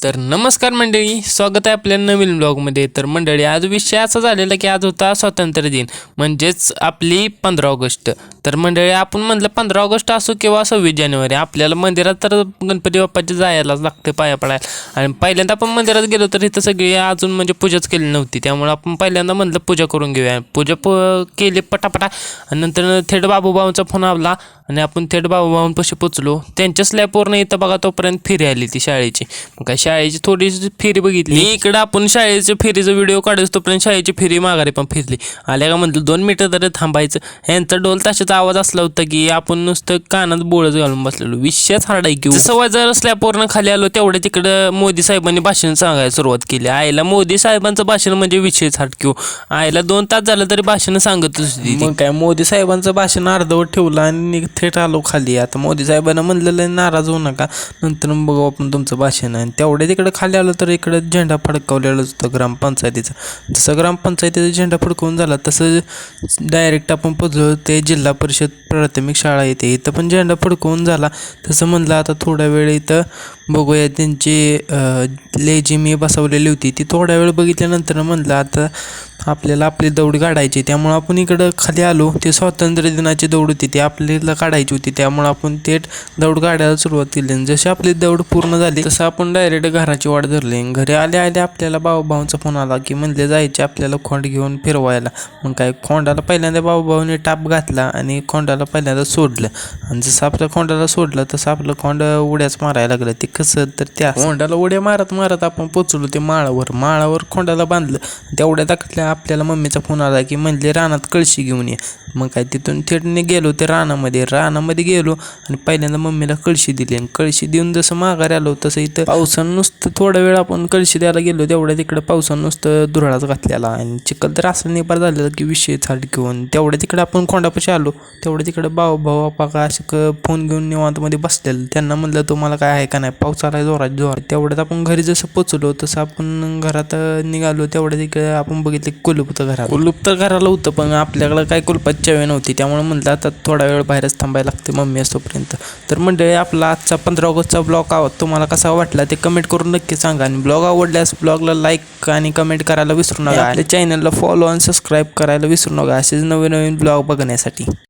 तर नमस्कार मंडळी, स्वागत आहे आपल्या नवीन ब्लॉगमध्ये. तर मंडळी, आज विषय असा झालेला की आज होता स्वातंत्र्य दिन, म्हणजेच आपली 15 ऑगस्ट. तर मंडळी, आपण म्हटलं 15 ऑगस्ट असो किंवा 26 जानेवारी, आपल्याला मंदिरात तर गणपती बाप्पाची जायलाच लागते पाया पडायला. आणि पहिल्यांदा आपण मंदिरात गेलो तर इथं सगळी अजून म्हणजे पूजाच केली नव्हती, त्यामुळे आपण पहिल्यांदा म्हटलं पूजा करून घेऊया. केली पटापटा आणि नंतर थेट बाबूभाऊंचा फोन आला आणि आपण थेट बाबूभाऊंपाशी पोचलो. त्यांच्या स्लॅबवरनं इथं बघा तोपर्यंत फेरी आली ती शाळेची. मग काय शाळेची थोडीशी फेरी बघितली. इकडं आपण शाळेच्या फेरीचा व्हिडिओ काढतो तोपर्यंत शाळेची फेरी माघारी पण फिरली. आल्या का म्हणतो 2 मिनिटं तरी थांबायचं. ह्यांचा ढोल ताशाचा आवाज असला होता की आपण नुसतं कानात बोळच घालून बसलेलो. विषयच हार्डाय की जसं जर स्लॅबवरनं खाली आलो तेवढ्या तिकडं मोदी साहेबांनी भाषण सांगायला सुरुवात केली. आईला मोदी साहेबांचं भाषण म्हणजे विषयच हटक्यू. आईला 2 तास झालं तरी भाषण सांगतच होती. मग काय मोदी साहेबांचं भाषण अर्धवट ठेवलं आणि थेट आलो खाली. आता मोदी साहेबांना म्हणलेलं नाराज होऊ नका, नंतर बघू आपण तुमचं भाषण. आणि तेवढ्या तिकडे खाली आलो तर इकडे झेंडा फडकवलेला होता ग्रामपंचायतीचा. जसं ग्रामपंचायतीचा झेंडा फडकवून झाला तसं डायरेक्ट आपण पोचलो ते जिल्हा परिषद प्राथमिक शाळा येते. इथं पण झेंडा फडकवून झाला. तसं म्हणलं आता थोड्या वेळ इथं बघूया. त्यांची लेझिमी बसवलेली होती ती थोड्या वेळ बघितल्यानंतर म्हणलं आता आपल्याला आपली दौड काढायची. त्यामुळं आपण इकडं खाली आलो. ते स्वातंत्र्य दिनाची दौड होती ती आपल्याला काढायची होती, त्यामुळं आपण थेट दौड काढायला सुरुवात केली. जशी आपली दौड पूर्ण झाली तसं आपण डायरेक्ट घराची वाट धरली. घरी आल्या आल्या आपल्याला बाबूभाऊंचा फोन आला की म्हणले जायचे आपल्याला खोंड घेऊन फिरवायला. मग काय खोंडाला पहिल्यांदा बाबूभाऊने टाप घातला आणि खोंडाला पहिल्यांदा सोडलं. आणि जसं आपल्या खोंडाला सोडलं तसं आपलं खोंड उड्याच मारायला लागलं. ते कसं तर त्या खोंडाला उड्या मारत मारत आपण पोचलो ते माळावर खोंडाला बांधलं. तेवढ्या दाखल्या आपल्याला मम्मीचा फोन आला की म्हणले रानात कळशी घेऊन ये. मग काय तिथून थेटने गेलो ते रानामध्ये गेलो आणि पहिल्यांदा मम्मीला कळशी दिली. आणि कळशी देऊन जसं माघारी आलो तसं इथं पावसानं नुसतं थोडा वेळ आपण कळशी द्यायला गेलो तेवढ्या तिकडं पावसानं नुसतं धुराळाच घातलेला आणि चिखल तर असं निभार झालेला की विषय झाड घेऊन. तेवढ्या तिकडे आपण खोंडापाशी आलो. तेवढ्या तिकडे भाऊ का असे फोन घेऊन निवांतमध्ये बसलेलं. त्यांना म्हणलं तुम्हाला काय आहे का नाही, पाऊस आलाय जोरात. तेवढ्यात आपण घरी जसं पोचलो तसं आपण घरात निघालो. तेवढ्या तिकडे आपण बघितलं कुलूप तर घराला होतं, पण आपल्याकडं काय कुलपाची चावी नव्हती. त्यामुळे म्हणलं आता थोडा वेळ बाहेरच थांबायला लागते मम्मी असतोपर्यंत. तर मंडळी, आपला आजचा 15 ऑगस्टचा ब्लॉग तुम्हाला कसा वाटला ते कमेंट करून नक्की सांगा. आणि ब्लॉग आवडल्यास ब्लॉगला लाईक आणि कमेंट करायला विसरू नका. आपल्या चॅनलला फॉलो आणि सबस्क्राईब करायला विसरू नका असेच नवीन ब्लॉग बघण्यासाठी.